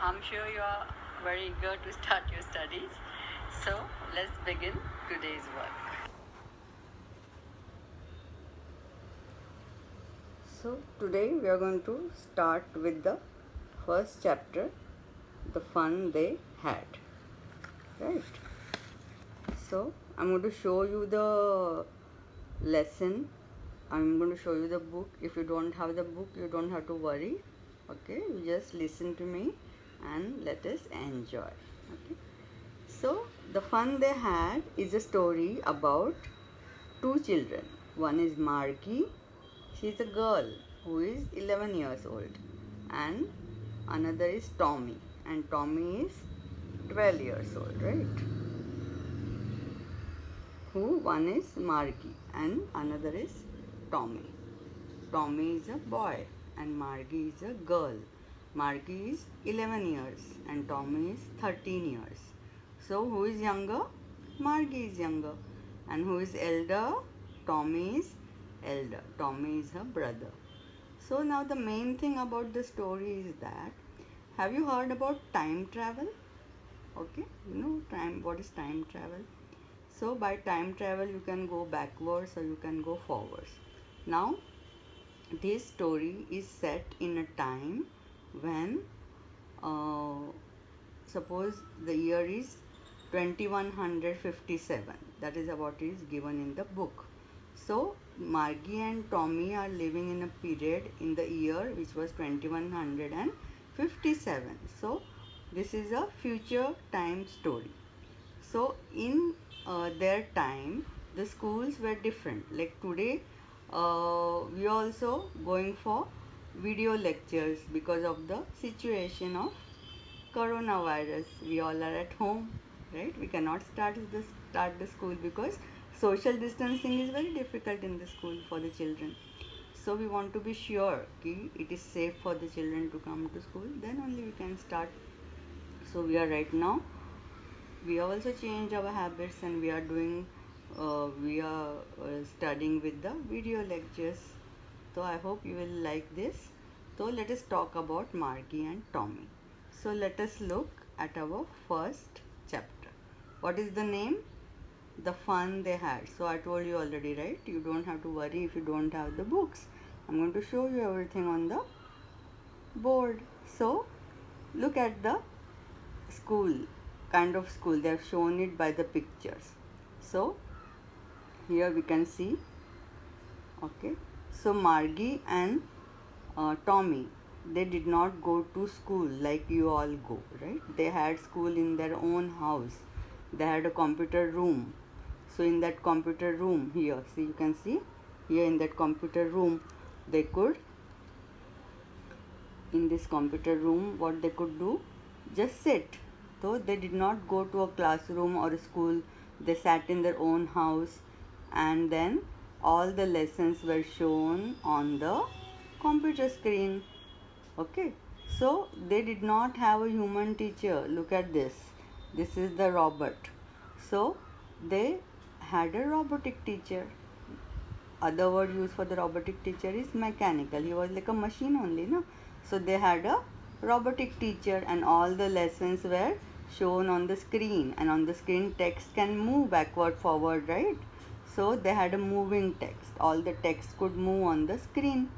I'm sure you are very eager to start your studies. So let's begin today's work. So today we are going to start with the first chapter, the fun they had. Right? So I'm going to show you the lesson. I'm going to show you the book. If you don't have the book, you don't have to worry. Okay, you just listen to me and let us enjoy. Okay. So the fun they had is a story about two children. One is Margie. She is a girl who is 11 years old, and another is Tommy, and Tommy is 12 years old, right? One is Margie and another is Tommy. Tommy is a boy and Margie is a girl. Margie is 11 years and Tommy is 13 years. So who is younger? Margie is younger. And who is elder? Tommy is elder. Tommy is her brother. So now the main thing about the story is that, have you heard about time travel? Okay, you know what is time travel? So by time travel you can go backwards or you can go forwards. Now this story is set in a time when suppose the year is 2157. That is what is given in the book. So Margie and Tommy are living in a period in the year which was 2157. So this is a future time story. So in their time, the schools were different. Like today, we are also going for video lectures because of the situation of coronavirus. We all are at home, right? We cannot start the school because social distancing is very difficult in the school for the children. So we want to be sure that it is safe for the children to come to school. Then only we can start. So we are right now, we have also changed our habits and we are studying with the video lectures. So I hope you will like this. So let us talk about Margie and Tommy. So let us look at our first chapter. What is the name? The fun they had. So I told you already, right? You don't have to worry if you don't have the books. I'm going to show you everything on the board. So look at the school, kind of school. They have shown it by the pictures. So here we can see. Okay, so Margie and Tommy, they did not go to school like you all go, right? They had school in their own house. They had a computer room. So in that computer room, here, see, you can see here in that computer room, they could, in this computer room, what they could do, just sit. So they did not go to a classroom or a school. They sat in their own house, and then all the lessons were shown on the computer screen. Okay, so they did not have a human teacher. Look at this. This is the robot. So they had a robotic teacher. Other word used for the robotic teacher is mechanical. He was like a machine only, no? So they had a robotic teacher and all the lessons were shown on the screen, and on the screen text can move backward, forward, right? So they had a moving text. All the text could move on the screen.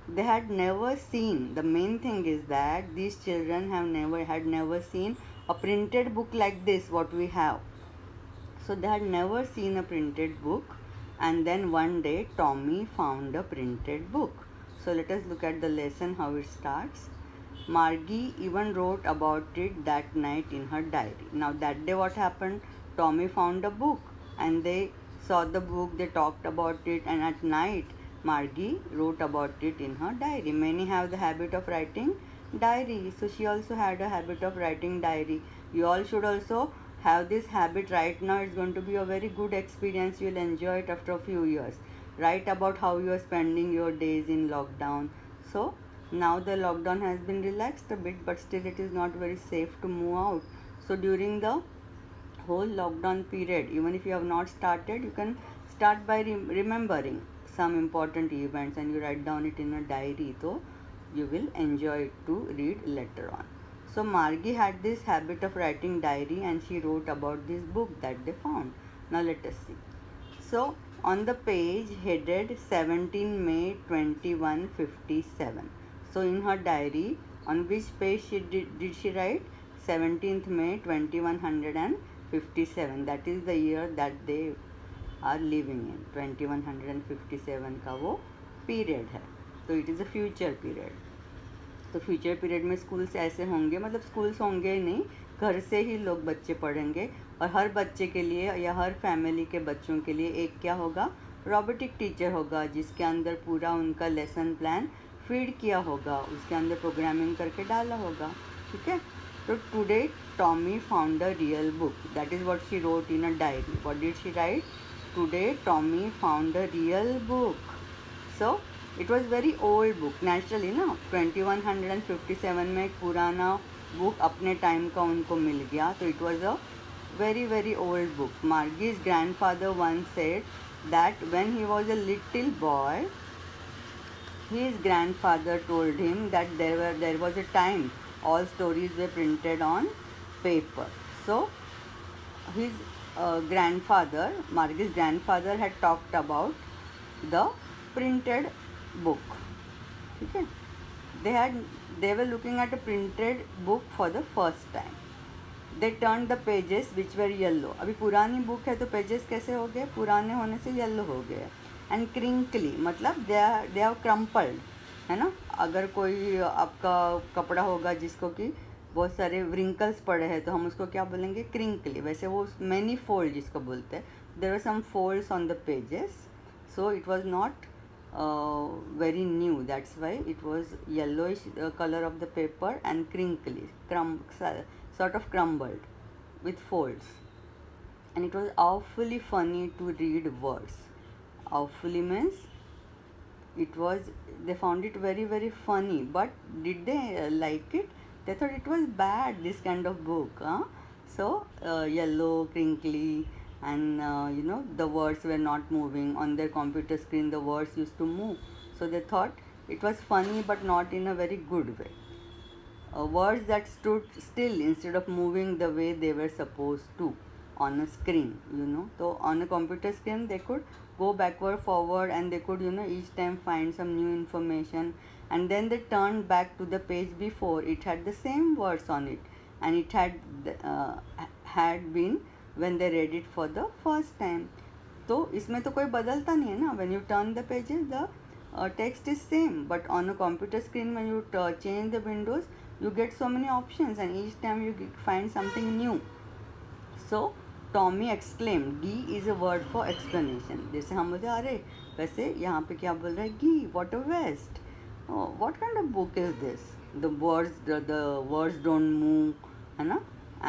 They had never seen, the main thing is that these children had never seen a printed book like this, what we have. So they had never seen a printed book, and then one day Tommy found a printed book. So let us look at the lesson, how it starts. Margie even wrote about it that night in her diary. Now that day what happened? Tommy found a book and they saw the book, they talked about it, and at night Margie wrote about it in her diary. Many have the habit of writing diary. So she also had a habit of writing diary. You all should also have this habit right now. It's going to be a very good experience. You'll enjoy it after a few years. Write about how you are spending your days in lockdown. So now the lockdown has been relaxed a bit, but still it is not very safe to move out. So during the whole lockdown period, even if you have not started, you can start by remembering some important events and you write down it in a diary. So you will enjoy it to read later on. So Margie had this habit of writing diary, and she wrote about this book that they found. Now let us see. So on the page headed 17 May 2157. So in her diary, on which page did she write? 17th May 2157. That is the year that they are living in. 2157 का वो period है, तो it is a future period. तो future period में schools ऐसे होंगे, मतलब schools होंगे ही नहीं, घर से ही लोग बच्चे पढ़ेंगे. और हर बच्चे के लिए या हर फैमिली के बच्चों के लिए एक क्या होगा, रोबोटिक टीचर होगा, जिसके अंदर पूरा उनका लेसन प्लान फीड किया होगा, उसके अंदर प्रोग्रामिंग करके डाला होगा. ठीक है. तो today Tommy found a real book. That is what she wrote in a diary. What did she write? Today Tommy found a real book. So it was very old book. Naturally ना 2157 में एक पुराना book अपने time का उनको मिल गया, तो it was a very very old book. Margie's grandfather once said that when he was a little boy, his grandfather told him that there was a time all stories were printed on paper. So his grandfather, Margie's grandfather, had talked about the printed book. Okay, they were looking at a printed book for the first time. They turned the pages which were yellow. अभी पुरानी book है तो pages कैसे हो गए? पुराने होने से येलो हो गए. एंड क्रिंकली मतलब दे आर क्रम्पल्ड, है ना. अगर कोई आपका कपड़ा होगा जिसको कि बहुत सारे व्रिंकल्स पड़े हैं तो हम उसको क्या बोलेंगे? क्रिंकली. वैसे वो मैनी फोल्ड जिसको बोलते हैं. There are some folds on the pages, so it was not very new. That's why it was yellowish color of the paper and crinkly, sort of crumbled with folds. And it was awfully funny to read words. Awfully means they found it very very funny, but did they like it? They thought it was bad, this kind of book. So yellow, crinkly, and the words were not moving on their computer screen. The words used to move, so they thought it was funny but not in a very good way. Words that stood still instead of moving the way they were supposed to on a screen. So on a computer screen they could go backward, forward, and they could each time find some new information, and then they turned back to the page before. It had the same words on it, and it had been when they read it for the first time. तो इसमें तो कोई बदलता नहीं है ना. when you turn the pages, the text is same, but on a computer screen when you change the windows, you get so many options, and each time you find something new. So Tommy exclaimed, "Gee is a word for explanation." जैसे हम बोलते अरे वैसे यहाँ पे क्या बोल रहा है? Gee, what a waste. Oh, what kind of book is this? The words don't move, है ना.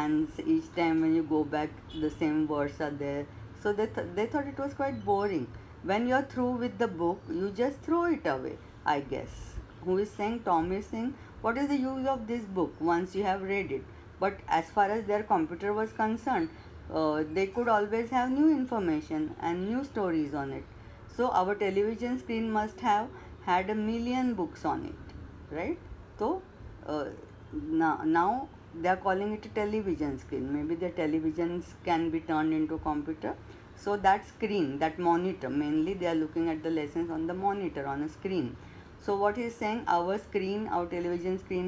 And each time when you go back, the same words are there. So they thought it was quite boring. When you're through with the book, you just throw it away, I guess. Who is saying? Tom is saying, what is the use of this book once you have read it? But as far as their computer was concerned, they could always have new information and new stories on it. So our television screen must have had 1,000,000 books on it, right? So now they are calling it a television screen. Maybe the televisions can be turned into computer. So that screen, that monitor, mainly they are looking at the lessons on the monitor, on a screen. So what he is saying, our television screen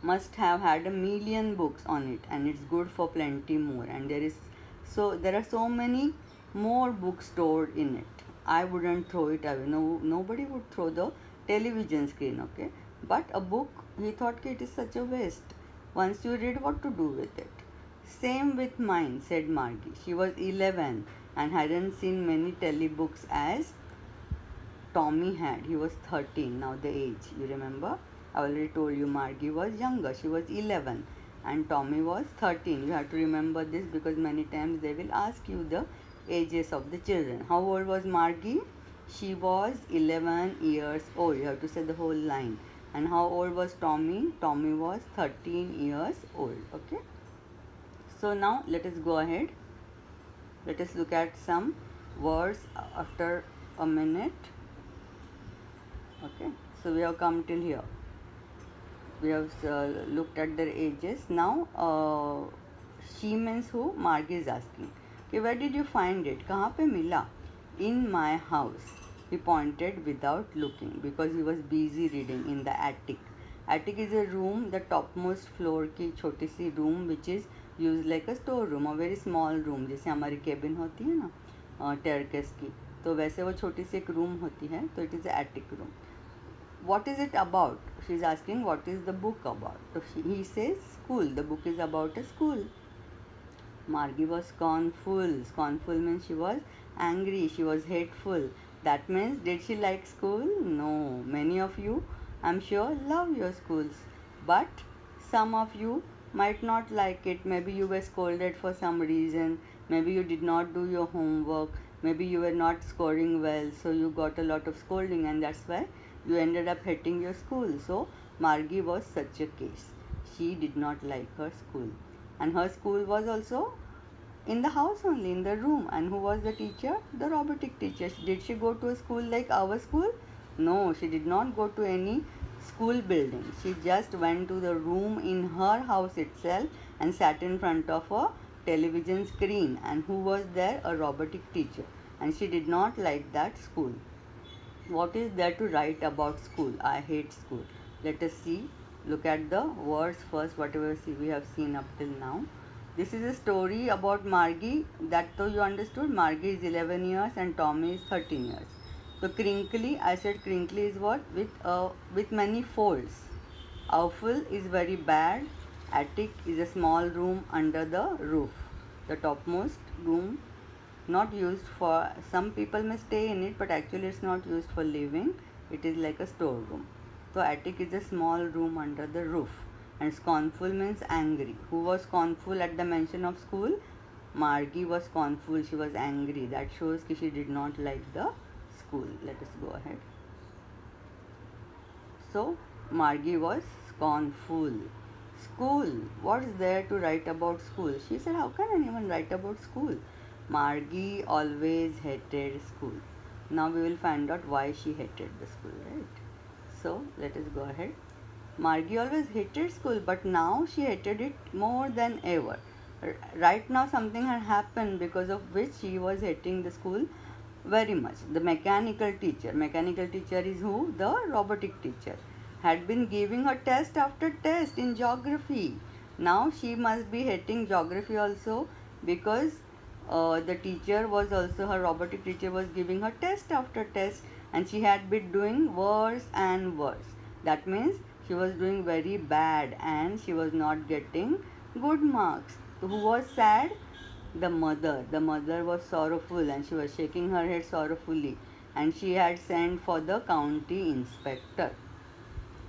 must have had 1,000,000 books on it, and it's good for plenty more. And there are so many more books stored in it. I wouldn't throw it away. No, nobody would throw the television screen, okay? But a book, he thought it is such a waste. Once you read, what to do with it? Same with mine, said Margie. She was 11 and hadn't seen many telebooks as Tommy had. He was 13. Now the age, you remember? I already told you Margie was younger. She was 11 and Tommy was 13. You have to remember this because many times they will ask you the ages of the children. How old was Margie? She was 11 years old. You have to say the whole line. And how old was Tommy? Tommy was 13 years old. Okay. So now let us go ahead. Let us look at some words after a minute. Okay. So we have come till here. We have looked at their ages. Now she means who? Margie is asking. Okay, where did you find it? कहाँ पे मिला? In my house. He pointed without looking because he was busy reading in the attic. Attic is a room, the topmost floor की छोटी सी room which is used like a store room, a very small room, जैसे हमारी cabin होती है ना terrace की, तो वैसे वो छोटी सी एक room होती है, तो it is a attic room. What is it about? She is asking what is the book about. So he says school. The book is about a school. Margie was scornful. Scornful means she was angry. She was hateful. That means did she like school? No. Many of you, I'm sure, love your schools. But some of you might not like it. Maybe you were scolded for some reason. Maybe you did not do your homework. Maybe you were not scoring well. So you got a lot of scolding, and that's why you ended up hating your school. So Margie was such a case. She did not like her school. And her school was also in the house only, in the room. And who was the teacher? The robotic teacher. Did she go to a school like our school? No, she did not go to any school building. She just went to the room in her house itself and sat in front of a television screen. And who was there? A robotic teacher. And she did not like that school. What is there to write about school? I hate school. Let us see. Look at the words first, whatever we have seen up till now. This is a story about Margie. That though you understood, Margie is 11 years and Tommy is 13 years. So crinkly, I said crinkly is what? With many folds. Awful is very bad. Attic is a small room under the roof. The topmost room, not used for, some people may stay in it, but actually it's not used for living. It is like a storeroom. So attic is a small room under the roof. And scornful means angry. Who was scornful at the mention of school? Margie was scornful. She was angry. That shows that she did not like the school. Let us go ahead. So Margie was scornful. School. What's there to write about school? She said, how can anyone write about school? Margie always hated school. Now we will find out why she hated the school, right? So let us go ahead. Margie always hated school, but now she hated it more than ever. Right now something had happened because of which she was hating the school very much. The mechanical teacher is who? The robotic teacher had been giving her test after test in geography. Now she must be hating geography also because the teacher was also, her robotic teacher was giving her test after test, and she had been doing worse and worse. That means she was doing very bad and she was not getting good marks. So who was sad? The mother. The mother was sorrowful and she was shaking her head sorrowfully, and she had sent for the county inspector.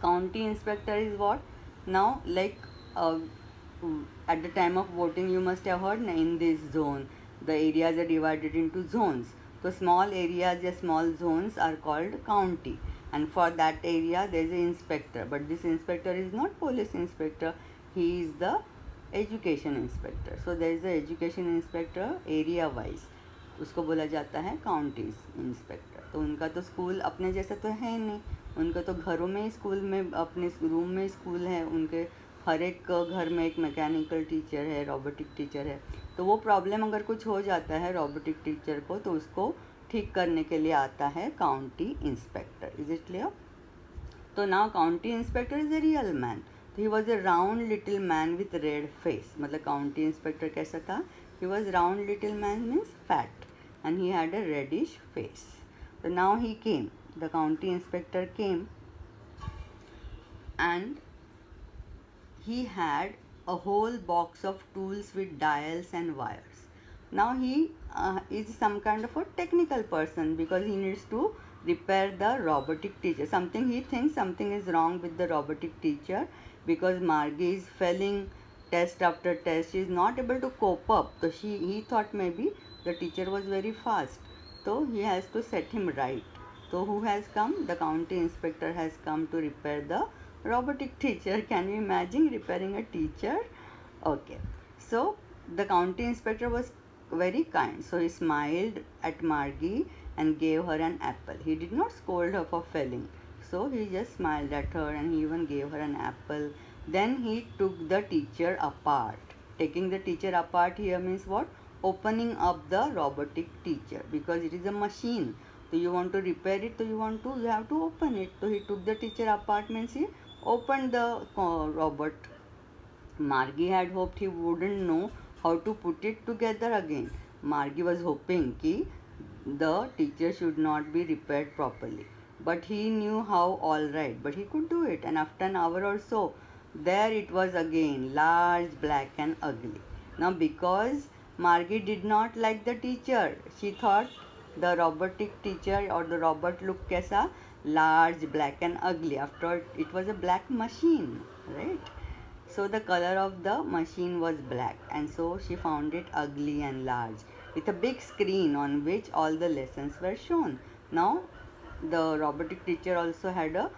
County inspector is what? Now, like at the time of voting, you must have heard in this zone, the areas are divided into zones. So small areas or small zones are called county, and for that area there is an inspector. But this inspector is not police inspector, he is the education inspector. So there is a education inspector area wise, उसको बोला जाता है county inspector. तो उनका तो school अपने जैसा तो है नहीं, उनका तो घरों में ही स्कूल में, अपने रूम में स्कूल है. उनके हर एक घर में एक मैकेनिकल टीचर है, रोबोटिक टीचर है. तो वो प्रॉब्लम अगर कुछ हो जाता है रोबोटिक टीचर को, तो उसको ठीक करने के लिए आता है county inspector. Is it clear? तो now county inspector is a real man. He was a round little man with red face. मतलब काउंटी इंस्पेक्टर कैसा था? He was round little man means fat, and he had a reddish face. So now he came, the county inspector came, and he had a whole box of tools with dials and wires. Now he is some kind of a technical person because he needs to repair the robotic teacher. Something he thinks something is wrong with the robotic teacher because Margie is failing test after test. She is not able to cope up. So he thought maybe the teacher was very fast, so he has to set him right. So who has come? The county inspector has come to repair the robotic teacher. Can you imagine repairing a teacher? Okay, so the county inspector was very kind, so he smiled at Margie and gave her an apple. He did not scold her for failing. So he just smiled at her and he even gave her an apple. Then he took the teacher apart. Taking the teacher apart here means what? Opening up the robotic teacher, because it is a machine. So you want to repair it, so you have to open it. So he took the teacher apart means he opened the robot. Margie had hoped he wouldn't know how to put it together again. Margie was hoping कि the teacher should not be repaired properly. But he knew how, all right, but he could do it. And after an hour or so, there it was again, large, black and ugly. Now because Margie did not like the teacher, she thought the robotic teacher or the robot looked kaisa, large, black and ugly. After all, it was a black machine, right? So the color of the machine was black, and so she found it ugly and large with a big screen on which all the lessons were shown. Now the robotic teacher also had a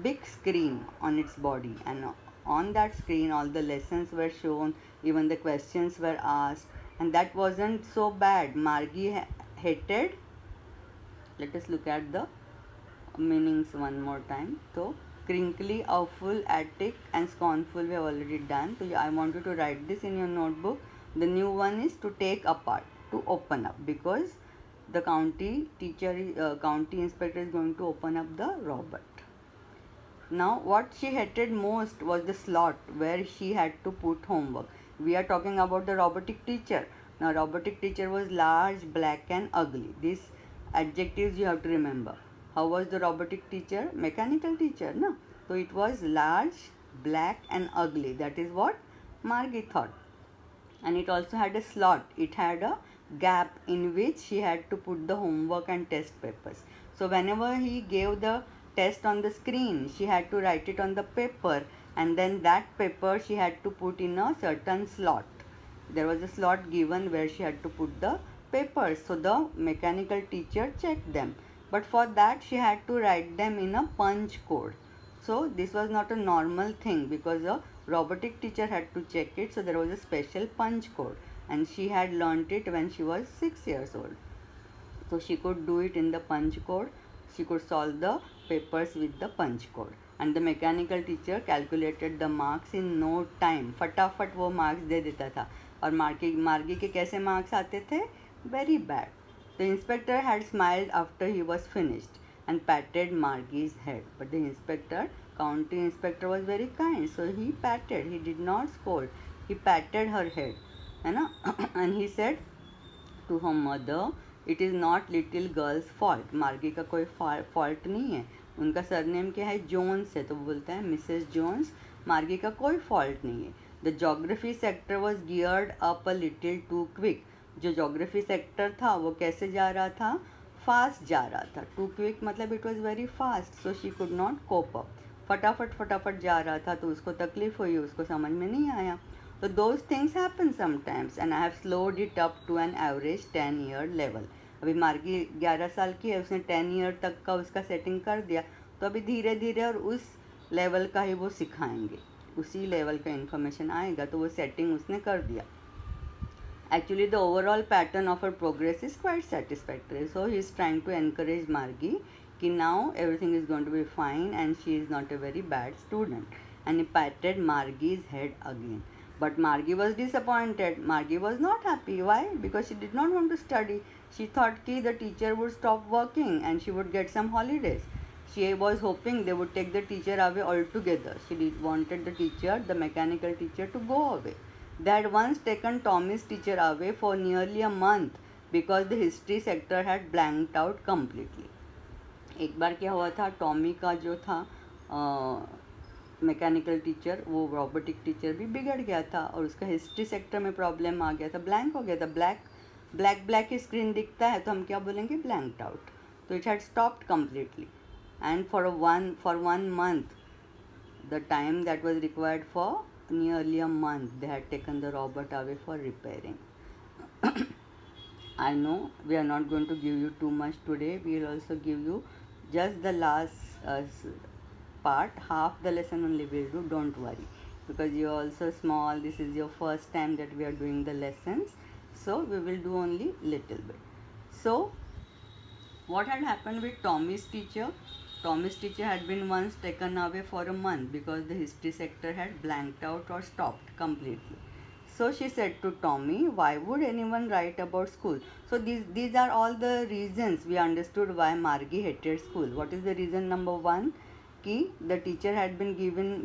big screen on its body, and on that screen all the lessons were shown, even the questions were asked, and that wasn't so bad. Margie hated, let us look at the meanings one more time. So crinkly, awful, attic and scornful we have already done. So I want you to write this in your notebook. The new one is to take apart, to open up, because the county inspector is going to open up the robot. Now what she hated most was the slot where she had to put homework. We are talking about the robotic teacher. Now robotic teacher was large, black and ugly. These adjectives you have to remember. How was the robotic teacher? Mechanical teacher, no? So it was large, black and ugly. That is what Margie thought. And it also had a slot. It had a gap in which she had to put the homework and test papers. So whenever he gave the test on the screen, she had to write it on the paper, and then that paper she had to put in a certain slot. There was a slot given where she had to put the papers. So the mechanical teacher checked them. But for that she had to write them in a punch code. So this was not a normal thing, because a robotic teacher had to check it. So there was a special punch code, and she had learnt it when she was 6 years old. So she could do it in the punch code. She could solve the papers with the punch code. And the mechanical teacher calculated the marks in no time. फटाफट वो marks दे देता था. और मार्गी के कैसे marks आते थे? Very bad. The inspector had smiled after he was finished and patted Margie's head. But the county inspector was very kind. So he did not scold. He patted her head. And he said to her mother, it is not little girl's fault. मार्गी का कोई fault नहीं है. उनका surname क्या है? Jones है, तो वो बोलता है मिसेस जोन्स, मार्गी का कोई fault नहीं है. The geography sector was geared up a little too quick. जो geography sector था वो कैसे जा रहा था? Fast जा रहा था. Too quick मतलब it was very fast, so she could not cope up. फटाफट जा रहा था, तो उसको तकलीफ हुई, उसको समझ में नहीं आया. So those things happen sometimes, and I have slowed it up to an average 10-year level. अभी मार्गी 11 साल की है, उसने 10 ईयर तक का उसका सेटिंग कर दिया, तो अभी धीरे धीरे और उस लेवल का ही वो सिखाएंगे, उसी लेवल का इन्फॉर्मेशन आएगा, तो वो सेटिंग उसने कर दिया. Actually the overall pattern of her progress is quite satisfactory. So he is trying to encourage Margie कि now everything is going to be fine and she is not a very bad student. And he patted Margie's head again. But Margie was disappointed. Margie was not happy. Why? Because she did not want to study. She thought कि the teacher would stop working and she would get some holidays. She was hoping they would take the teacher away altogether. She wanted the teacher, the mechanical teacher, to go away. They had once taken Tommy's teacher away for nearly a month because the history sector had blanked out completely. एक बार क्या हुआ था, Tommy का जो था mechanical teacher, वो robotic teacher भी बिगड़ गया था और उसका हिस्ट्री सेक्टर में प्रॉब्लम आ गया था, ब्लैंक हो गया था. ब्लैक स्क्रीन दिखता है तो हम क्या बोलेंगे? Blanked out. तो it had stopped completely, and for one month, the time that was required for nearly a month, they had taken the robot away for repairing. I know we are not going to give you too much today. We will also give you just the last part, half the lesson only we will do. Don't worry, because you are also small. This is your first time that we are doing the lessons, so we will do only little bit. So what had happened with Tommy's teacher? Tommy's teacher had been once taken away for a month because the history sector had blanked out or stopped completely. So she said to Tommy, why would anyone write about school? So these are all the reasons we understood why Margie hated school. What is the reason number one? Ki the teacher had been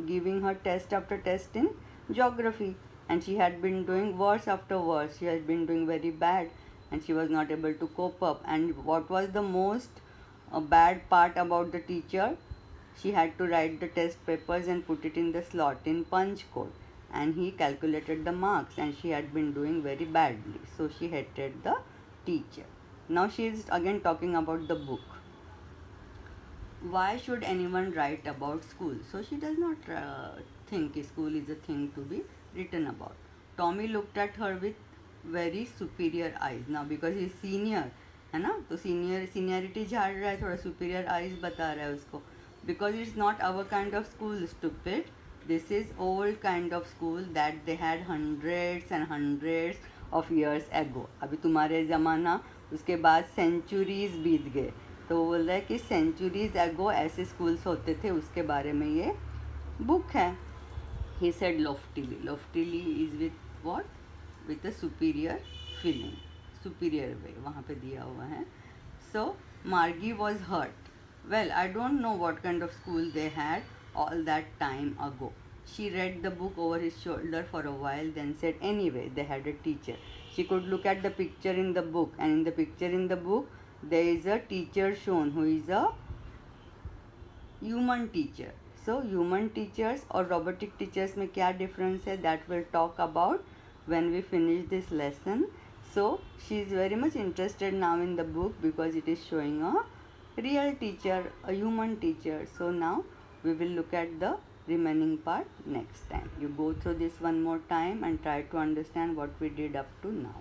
giving her test after test in geography, and she had been doing worse after worse. She had been doing very bad, and she was not able to cope up. And what was the most bad part about the teacher? She had to write the test papers and put it in the slot in punch code, and he calculated the marks, and she had been doing very badly, so she hated the teacher. Now she is again talking about the book. Why should anyone write about school? So she does not think school is a thing to be written about. Tommy looked at her with very superior eyes. Now because he is senior है ना, तो seniority झाड़ रहा है, थोड़ा superior eyes बता रहा है उसको. Because it's not our kind of school stupid, this is old kind of school that they had hundreds and hundreds of years ago. अभी तुम्हारे ज़माना उसके बाद सेंचुरीज बीत गए, तो वो बोल रहा है कि सेंचुरीज एगो ऐसे स्कूल्स होते थे, उसके बारे में ये बुक है. He said loftily. Loftily is with what? With a superior feeling, superior way वहाँ पे दिया हुआ है. So Margie was hurt. Well I don't know what kind of school they had all that time ago. She read the book over his shoulder for a while, then said, anyway, they had a teacher. She could look at the picture in the book, and in the picture in the book, there is a teacher shown who is a human teacher. So, human teachers और robotic teachers में क्या difference है, that we'll talk about when we finish this lesson. So, she is very much interested now in the book because it is showing a real teacher, a human teacher. So, now we will look at the remaining part next time. You go through this one more time and try to understand what we did up to now.